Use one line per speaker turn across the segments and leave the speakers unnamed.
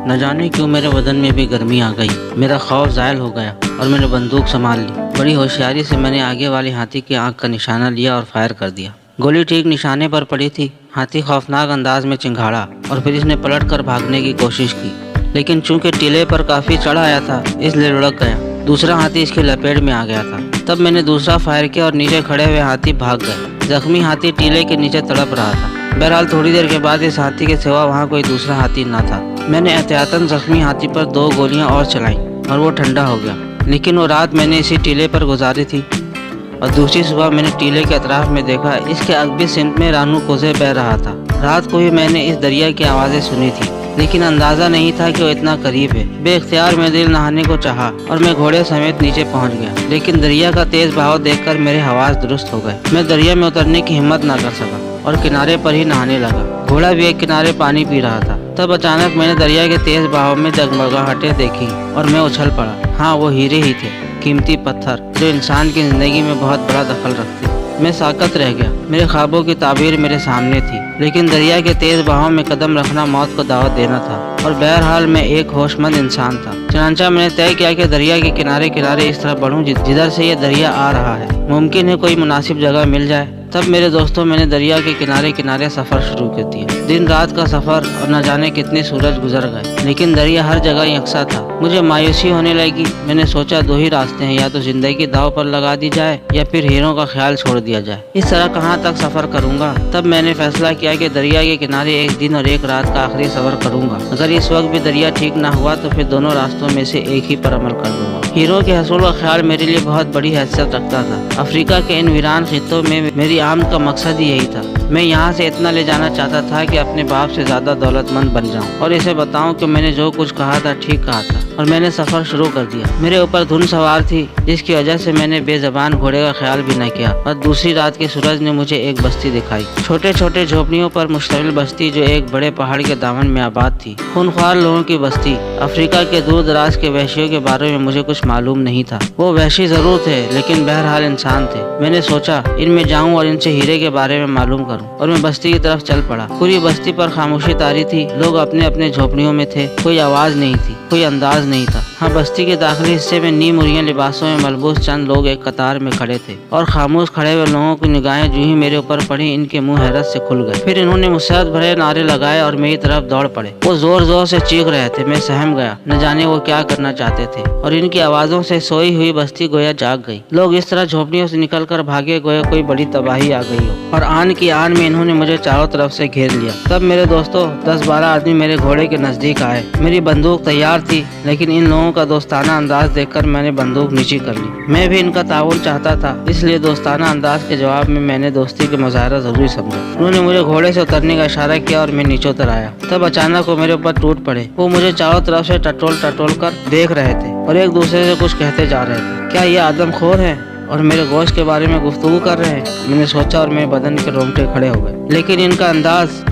نہ جانے کیوں میرے بدن میں بھی گرمی آ گئی، میرا خوف زائل ہو گیا اور میں نے بندوق سنبھال لی۔ بڑی ہوشیاری سے میں نے آگے والے ہاتھی کی آنکھ کا نشانہ لیا اور فائر کر دیا۔ گولی ٹھیک نشانے پر پڑی تھی۔ ہاتھی خوفناک انداز میں چنگھاڑا اور پھر اس نے پلٹ کر بھاگنے کی کوشش کی، لیکن چونکہ ٹیلے پر کافی چڑھ آیا تھا اس لیے لڑک گیا۔ دوسرا ہاتھی اس کی لپیٹ میں آ گیا تھا۔ تب میں نے دوسرا فائر کیا اور نیچے کھڑے ہوئے ہاتھی بھاگ گئے۔ زخمی ہاتھی ٹیلے کے نیچے تڑپ رہا تھا۔ بہرحال تھوڑی دیر کے بعد اس ہاتھی کے سوا وہاں کوئی دوسرا ہاتھی نہ تھا۔ میں نے احتیاطاً زخمی ہاتھی پر 2 گولیاں اور چلائیں اور وہ ٹھنڈا ہو گیا، لیکن وہ رات میں نے اسی ٹیلے پر گزاری تھی اور دوسری صبح میں نے ٹیلے کے اطراف میں دیکھا، اس کے عقبی سمت میں رانو کوزے بہہ رہا تھا۔ رات کو ہی میں نے اس دریا کی آوازیں سنی تھی، لیکن اندازہ نہیں تھا کہ وہ اتنا قریب ہے۔ بے اختیار میں دل نہانے کو چاہا اور میں گھوڑے سمیت نیچے پہنچ گیا، لیکن دریا کا تیز بہاؤ دیکھ کر میرے حواس درست ہو گئے۔ میں دریا میں اترنے کی ہمت نہ کر سکا اور کنارے پر ہی نہانے لگا۔ گھوڑا بھی ایک کنارے پانی پی رہا تھا۔ تب اچانک میں نے دریا کے تیز بہاؤ میں جگمگاہٹیں دیکھی اور میں اچھل پڑا۔ ہاں، وہ ہیرے ہی تھے، قیمتی پتھر جو انسان کی زندگی میں بہت بڑا دخل رکھتے۔ میں ساکت رہ گیا۔ میرے خوابوں کی تعبیر میرے سامنے تھی، لیکن دریا کے تیز بہاؤ میں قدم رکھنا موت کو دعوت دینا تھا، اور بہرحال میں ایک ہوش مند انسان تھا۔ چنانچہ میں نے طے کیا کہ دریا کے کنارے کنارے اس طرح بڑھوں جدھر سے یہ دریا آ رہا ہے۔ ممکن ہے کوئی مناسب جگہ مل جائے۔ تب میرے دوستوں میں نے دریا کے کنارے کنارے سفر شروع کر دیا۔ دن رات کا سفر اور نہ جانے کتنے سورج گزر گئے، لیکن دریا ہر جگہ یکساں تھا۔ مجھے مایوسی ہونے لگی۔ میں نے سوچا 2 ہی راستے ہیں، یا تو زندگی داؤ پر لگا دی جائے یا پھر ہیروں کا خیال چھوڑ دیا جائے۔ اس طرح کہاں تک سفر کروں گا؟ تب میں نے فیصلہ کیا کہ دریا کے کنارے 1 دن اور 1 رات کا آخری سفر کروں گا۔ اگر اس وقت بھی دریا ٹھیک نہ ہوا تو پھر دونوں راستوں میں سے ایک ہی پر عمل کر لوں گا۔ ہیروں کے حصول کا خیال میرے لیے بہت بڑی حیثیت رکھتا تھا۔ افریقہ کے ان ویران خطوں میں میری آمد کا مقصد ہی یہی تھا۔ میں یہاں سے اتنا لے جانا چاہتا تھا کہ اپنے باپ سے زیادہ دولت مند بن جاؤں اور اسے بتاؤں کہ میں نے جو کچھ کہا تھا ٹھیک کہا تھا، اور میں نے سفر شروع کر دیا۔ میرے اوپر دھن سوار تھی، جس کی وجہ سے میں نے بے زبان گھوڑے کا خیال بھی نہ کیا، اور دوسری رات کے سورج نے مجھے ایک بستی دکھائی، چھوٹے چھوٹے جھونپڑیوں پر مشتمل بستی جو ایک بڑے پہاڑ کے دامن میں آباد تھی۔ خونخوار لوگوں کی بستی۔ افریقہ کے دور دراز کے وحشیوں کے بارے میں مجھے کچھ معلوم نہیں تھا۔ وہ وحشی ضرور تھے، لیکن بہرحال انسان تھے۔ میں نے سوچا ان میں جاؤں اور ان سے ہیرے کے بارے میں معلوم کروں، اور میں بستی کی طرف چل پڑا۔ پوری بستی پر خاموشی طاری تھی۔ لوگ اپنے اپنے جھونپڑیوں میں تھے۔ کوئی آواز نہیں تھی، کوئی انداز نہیں تھا۔ ہاں، بستی کے داخلی حصے میں نیم عریاں لباسوں میں ملبوس چند لوگ ایک قطار میں کھڑے تھے، اور خاموش کھڑے ہوئے لوگوں کی نگاہیں جو ہی میرے اوپر پڑی ان کے منہ حیرت سے کھل گئے۔ پھر انہوں نے مسرت بھرے نعرے لگائے اور میری طرف دوڑ پڑے۔ وہ زور زور سے چیخ رہے تھے۔ میں سہم گیا، نہ جانے وہ کیا کرنا چاہتے تھے، اور ان کی آوازوں سے سوئی ہوئی بستی گویا جاگ گئی۔ لوگ اس طرح جھونپڑیوں سے نکل کر بھاگے گویا کوئی بڑی تباہی آ گئی ہو، اور آن کی آن میں انہوں نے مجھے چاروں طرف سے گھیر لیا۔ تب میرے دوستوں 10-12 آدمی میرے گھوڑے کے نزدیک آئے۔ میری بندوق تیار تھی، لیکن ان لوگوں کا دوستانہ انداز دیکھ کر میں نے بندوق نیچی کر لی۔ میں بھی ان کا تعاون چاہتا تھا، اس لیے دوستانہ انداز کے جواب میں نے دوستی کا مظاہرہ ضروری سمجھا۔ انہوں نے مجھے گھوڑے سے اترنے کا اشارہ کیا اور میں نیچے اتر آیا۔ تب اچانک وہ میرے اوپر ٹوٹ پڑے۔ وہ مجھے چاروں طرف سے ٹٹول کر دیکھ رہے تھے اور ایک دوسرے سے کچھ کہتے جا رہے تھے۔ کیا یہ آدم خور ہے اور میرے گوشت کے بارے میں گفتگو کر رہے ہیں؟ میں نے سوچا اور میرے بدن کے رونگٹے کھڑے ہو گئے۔ لیکن ان کا انداز،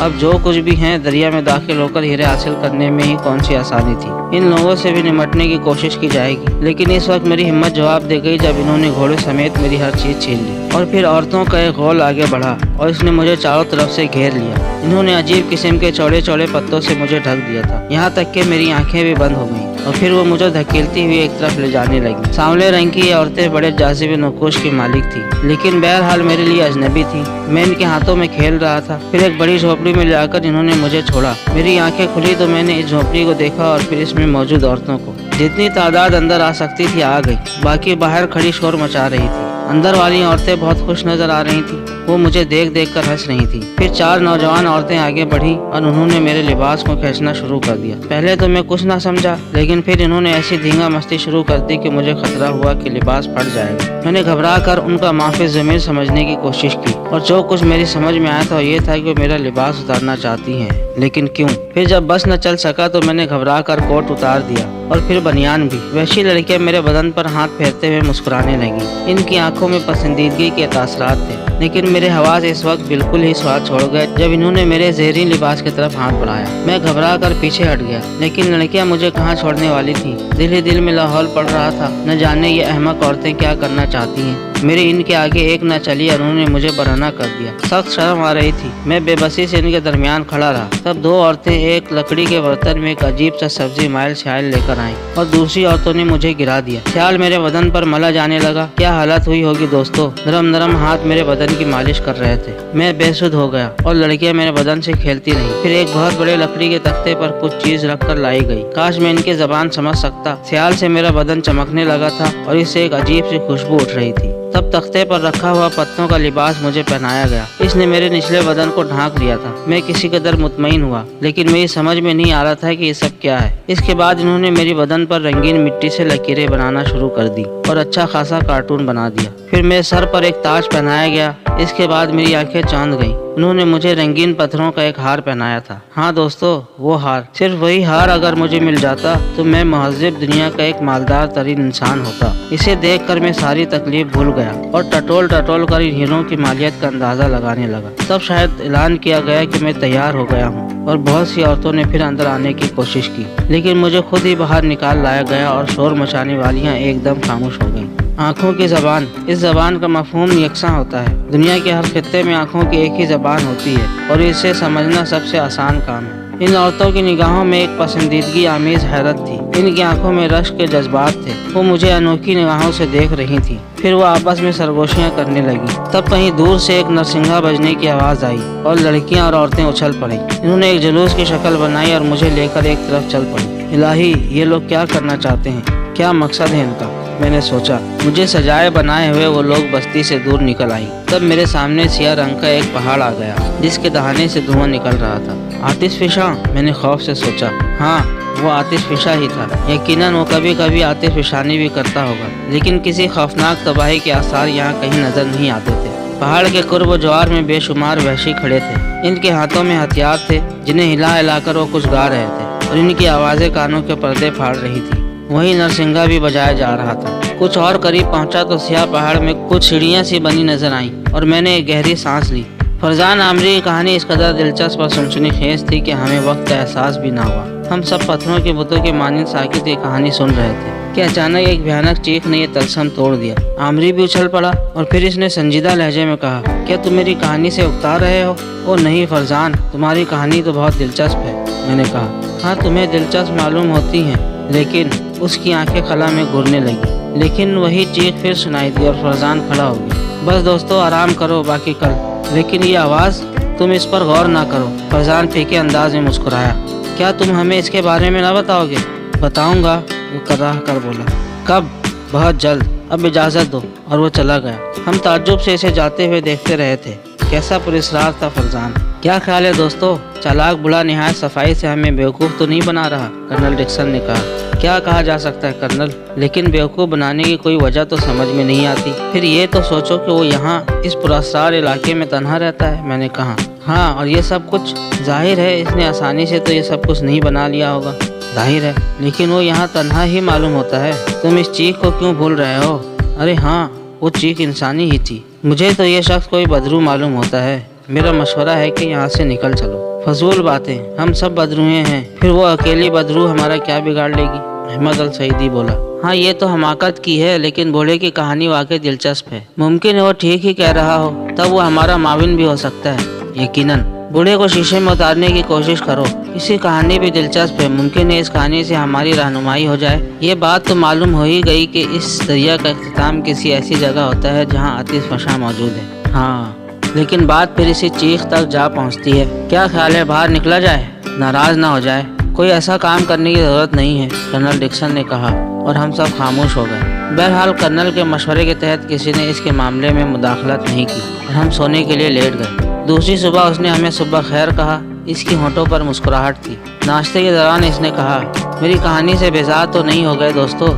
اب جو کچھ بھی ہیں دریا میں داخل ہو کر ہیرے حاصل کرنے میں ہی کون سی آسانی تھی۔ ان لوگوں سے بھی نمٹنے کی کوشش کی جائے گی، لیکن اس وقت میری ہمت جواب دے گئی جب انہوں نے گھوڑے سمیت میری ہر چیز چھین لی۔ اور پھر عورتوں کا ایک غول آگے بڑھا اور اس نے مجھے چاروں طرف سے گھیر لیا۔ انہوں نے عجیب قسم کے چوڑے چوڑے پتوں سے مجھے ڈھک دیا تھا، یہاں تک کہ میری آنکھیں بھی بند ہو گئیں، اور پھر وہ مجھے دھکیلتی ہوئی ایک طرف لے جانے لگی۔ سانولے رنگ کی یہ عورتیں بڑے جاذب نقوش کی مالک تھی، لیکن بہرحال میرے لیے اجنبی تھی۔ میں ان کے ہاتھوں میں کھیل رہا تھا۔ پھر ایک بڑی جھونپڑی میں جا کر انہوں نے مجھے چھوڑا۔ میری آنکھیں کھلی تو میں نے اس جھونپڑی کو دیکھا اور پھر اس میں موجود عورتوں کو۔ جتنی تعداد اندر آ سکتی تھی آ گئی، باقی باہر کھڑی شور مچا رہی تھی۔ اندر والی عورتیں بہت خوش نظر آ رہی تھیں، وہ مجھے دیکھ کر ہنس رہی تھیں۔ پھر 4 نوجوان عورتیں آگے بڑھی اور انہوں نے میرے لباس کو کھینچنا شروع کر دیا۔ پہلے تو میں کچھ نہ سمجھا، لیکن پھر انہوں نے ایسی دھینگا مستی شروع کر دی کہ مجھے خطرہ ہوا کہ لباس پھٹ جائے گا۔ میں نے گھبرا کر ان کا مافِ ضمیر سمجھنے کی کوشش کی، اور جو کچھ میری سمجھ میں آیا تھا یہ تھا کہ وہ میرا لباس اتارنا چاہتی ہیں، لیکن کیوں؟ پھر جب بس نہ چل سکا تو میں نے گھبرا کر کوٹ اتار دیا اور پھر بنیان بھی۔ وحشی لڑکیاں میرے بدن پر ہاتھ پھیرتے ہوئے مسکرانے لگیں۔ ان کی آنکھوں میں پسندیدگی کے تاثرات تھے، لیکن میرے حواس اس وقت بالکل ہی سواد چھوڑ گئے جب انہوں نے میرے زہرین لباس کی طرف ہاتھ بڑھایا۔ میں گھبرا کر پیچھے ہٹ گیا، لیکن لڑکیاں مجھے کہاں چھوڑنے والی تھیں۔ دل ہی دل میں لاہور پڑ رہا تھا، نہ جانے یہ احمق عورتیں کیا کرنا چاہتی ہیں۔ मेरी इनके आगे एक न चली और उन्होंने मुझे बरहना कर दिया। सख्त शर्म आ रही थी। मैं बेबसी से इनके दरमियान खड़ा रहा। तब दो औरतें एक लकड़ी के बर्तन में एक अजीब सा सब्जी माइल शाइल लेकर आईं और दूसरी औरतों ने मुझे गिरा दिया। ख्याल मेरे बदन पर मला जाने लगा। क्या हालत हुई होगी दोस्तों। नरम नरम हाथ मेरे बदन की मालिश कर रहे थे। मैं बेसुध हो गया और लड़कियां मेरे बदन से खेलती रहीं। फिर एक बहुत बड़े लकड़ी के तख्ते पर कुछ चीज रखकर लाई गई। काश मैं इनकी जबान समझ सकता। ख्याल से मेरा बदन चमकने लगा था और इससे एक अजीब सी खुशबू उठ रही थी। तब तख्ते पर रखा हुआ पत्तों का लिबास मुझे पहनाया गया। इसने मेरे निचले बदन को ढांक लिया था। मैं किसी कदर मुतमईन हुआ, लेकिन मेरी समझ में नहीं आ रहा था कि ये सब क्या है। इसके बाद इन्होंने मेरी बदन पर रंगीन मिट्टी से लकीरें बनाना शुरू कर दी और अच्छा खासा कार्टून बना दिया। फिर मेरे सर पर एक ताज पहनाया गया। इसके बाद मेरी आंखें चांद गईं। उन्होंने मुझे रंगीन पत्थरों का एक हार पहनाया था। हाँ दोस्तों, वो हार, सिर्फ वही हार अगर मुझे मिल जाता तो मैं महज़िब दुनिया का एक मालदार तरीन इंसान होता। इसे देखकर मैं सारी तकलीफ भूल गया और टटोल टटोल कर इन हीरों की मालियत का अंदाजा लगाने लगा। तब शायद ऐलान किया गया कि मैं तैयार हो गया हूँ और बहुत सी औरतों ने फिर अंदर आने की कोशिश की, लेकिन मुझे खुद ही बाहर निकाल लाया गया और शोर मचाने वालियाँ एकदम खामोश हो गईं। आँखों की ज़बान, इस ज़बान का मफ़हूम यकसा होता है। दुनिया के हर खित्ते में आँखों की एक ही ज़बान होती है और इसे समझना सबसे आसान काम है। इन औरतों की निगाहों में एक पसंदीदगी आमेज हैरत थी। इनकी आंखों में रश्क के जज्बात थे। वो मुझे अनोखी निगाहों से देख रही थी। फिर वो आपस में सरगोशियां करने लगी। तब कहीं दूर से एक नरसिंगा बजने की आवाज़ आई और लड़कियां और औरतें उछल पड़ी। इन्होंने एक जुलूस की शक्ल बनाई और मुझे लेकर एक तरफ चल पड़ी। इलाही, ये लोग क्या करना चाहते हैं? क्या मकसद है इनका? मैंने सोचा। मुझे सजाए बनाए हुए वो लोग बस्ती से दूर निकल आई। तब मेरे सामने सिया रंग का एक पहाड़ आ गया जिसके दहाने से धुआं निकल रहा था। आतिशफिशा, मैंने खौफ से सोचा। हाँ, वो आतिशफिशा ही था। यकीनन वो कभी कभी आतिशफिशानी भी करता होगा, लेकिन किसी खौफनाक तबाही के आसार यहाँ कहीं नजर नहीं आते थे। पहाड़ के कुर्ब ज्वार में बेशुमार वहशी खड़े थे। इनके हाथों में हथियार थे जिन्हें हिला हिलाकर वो कुछ गा रहे थे और इनकी आवाज़ें कानों के पर्दे फाड़ रही थी। वहीं नरसिंगा भी बजाया जा रहा था। कुछ और करीब पहुंचा तो स्याह पहाड़ में कुछ सीढ़ियां सी बनी नजर आईं और मैंने एक गहरी सांस ली। फरजान आमरी की कहानी इस कदर दिलचस्प और सनसनीखेज थी कि हमें वक्त का एहसास भी ना हुआ। हम सब पत्थरों के बुतों के मानिंद साकित ये कहानी सुन रहे थे कि अचानक एक भयानक चीख ने ये तलस्म तोड़ दिया। आमरी भी उछल पड़ा और फिर इसने संजीदा लहजे में कहा, क्या तुम मेरी कहानी से उकता रहे हो? ओ नहीं फरजान, तुम्हारी कहानी तो बहुत दिलचस्प है। मैंने कहा, हाँ तुम्हें दिलचस्प मालूम होती हैं, लेकिन उसकी आंखें खला में घूरने लगी। लेकिन वही चीख फिर सुनाई दी और फरजान खड़ा हो गया। बस दोस्तों, आराम करो, बाकी कल। लेकिन ये आवाज़, तुम इस पर गौर ना करो। फरजान फीके अंदाज में मुस्कुराया। क्या तुम हमें इसके बारे में ना बताओगे? बताऊंगा, वो कराह कर बोला। कब? बहुत जल्द, अब इजाज़त दो। और वो चला गया। हम ताज्जुब से इसे जाते हुए देखते रहे थे। कैसा पुरस्कार था फरजान। क्या ख्याल है दोस्तों, चालाक बुढ़ा निहायत सफाई से हमें बेवकूफ़ तो नहीं बना रहा? कर्नल डिक्सन ने कहा। क्या कहा जा सकता है कर्नल, लेकिन बेवकूफ़ बनाने की कोई वजह तो समझ में नहीं आती। फिर ये तो सोचो कि वो यहाँ इस पुरस्कार इलाके में तन्हा रहता है। मैंने कहा, हाँ, और ये सब कुछ जाहिर है इसने आसानी से तो ये सब कुछ नहीं बना लिया होगा। जाहिर है, लेकिन वो यहाँ तन्हा ही मालूम होता है। तुम इस चीख को क्यों भूल रहे हो? अरे हाँ, वो चीख इंसानी ही थी। मुझे तो ये शख्स कोई बदरू मालूम होता है। मेरा मशवरा है कि यहाँ से निकल चलो। फजूल बातें, हम सब बदरुए हैं। फिर वो अकेली बदरू हमारा क्या बिगाड़ लेगी? अहमद अल सईदी बोला। हाँ, ये तो हमाकत की है, लेकिन बूढ़े की कहानी वाकई दिलचस्प है। मुमकिन है वो ठीक ही कह रहा हो, तब वो हमारा माविन भी हो सकता है। यकीनन। बूढ़े को शीशे में उतारने की कोशिश करो। इसी कहानी भी दिलचस्प है। मुमकिन है इस कहानी से हमारी रहनुमाई हो जाए। ये बात तो मालूम हो ही गई कि इस दरिया का इख्तिताम किसी ऐसी जगह होता है जहाँ आतिशफशा मौजूद है। हाँ, लेकिन बात फिर इसी चीख तक जा पहुँचती है। क्या ख्याल है, बाहर निकला जाए? नाराज ना हो जाए। कोई ऐसा काम करने की जरूरत नहीं है, कर्नल डिक्सन ने कहा और हम सब खामोश हो गए। बहरहाल कर्नल के मशवरे के तहत किसी ने इसके मामले में मुदाखलत नहीं की और हम सोने के लिए लेट गए। दूसरी सुबह उसने हमें सुबह खैर कहा। इसकी होंठों पर मुस्कुराहट थी। नाश्ते के दौरान इसने कहा, मेरी कहानी से बेजार तो नहीं हो गए दोस्तों?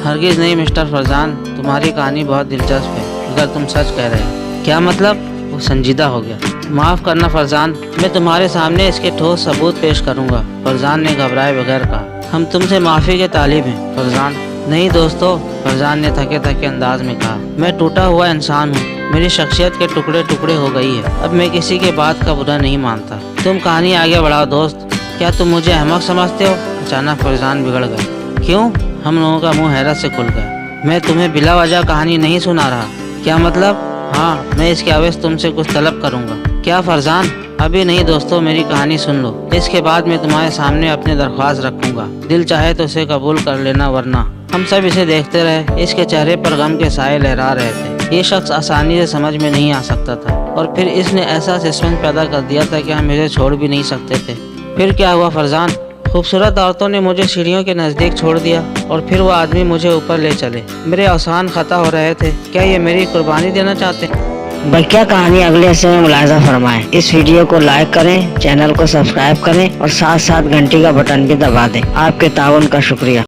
हरगिज़ नहीं मिस्टर फरजान, तुम्हारी कहानी बहुत दिलचस्प है अगर तुम सच कह रहे हो। क्या मतलब? वो संजीदा हो गया। माफ़ करना फरजान, मैं तुम्हारे सामने इसके ठोस सबूत पेश करूंगा। फरजान ने घबराए बगैर कहा। हम तुमसे माफ़ी के तालिब हैं फरजान। नहीं दोस्तों, फरजान ने थके थके अंदाज में कहा, मैं टूटा हुआ इंसान हूँ। मेरी शख्सियत के टुकड़े टुकड़े हो गई है। अब मैं किसी के बात का बुरा नहीं मानता। तुम कहानी आगे बढ़ाओ दोस्त। क्या तुम मुझे अहमक समझते हो? अचानक फरजान बिगड़ गए। क्यों? हम लोगों का मुंह हैरत से खुल गया। मैं तुम्हें बिला वजह कहानी नहीं सुना रहा। क्या मतलब? हाँ, मैं इसके अवैध तुमसे कुछ तलब करूँगा। क्या फरजान? अभी नहीं दोस्तों, मेरी कहानी सुन लो। इसके बाद मैं तुम्हारे सामने अपनी दरख्वास्त रखूंगा। दिल चाहे तो इसे कबूल कर लेना, वरना। हम सब इसे देखते रहे। इसके चेहरे पर गम के साए लहरा रहे थे। ये शख्स आसानी से समझ में नहीं आ सकता था, और फिर इसने ऐसा सस्पेंस पैदा कर दिया था कि हम इसे छोड़ भी नहीं सकते थे। फिर क्या हुआ फरजान? खूबसूरत औरतों ने मुझे सीढ़ियों के नज़दीक छोड़ दिया, और फिर वो आदमी मुझे ऊपर ले चले। मेरे आसान खता हो रहे थे। क्या ये मेरी कुर्बानी देना चाहते हैं?
बकिया कहानी अगले हिस्से में मुलाहिजा फरमाएं। इस वीडियो को लाइक करें, चैनल को सब्सक्राइब करें और साथ साथ घंटी का बटन भी दबा दें। आपके ताउन का शुक्रिया।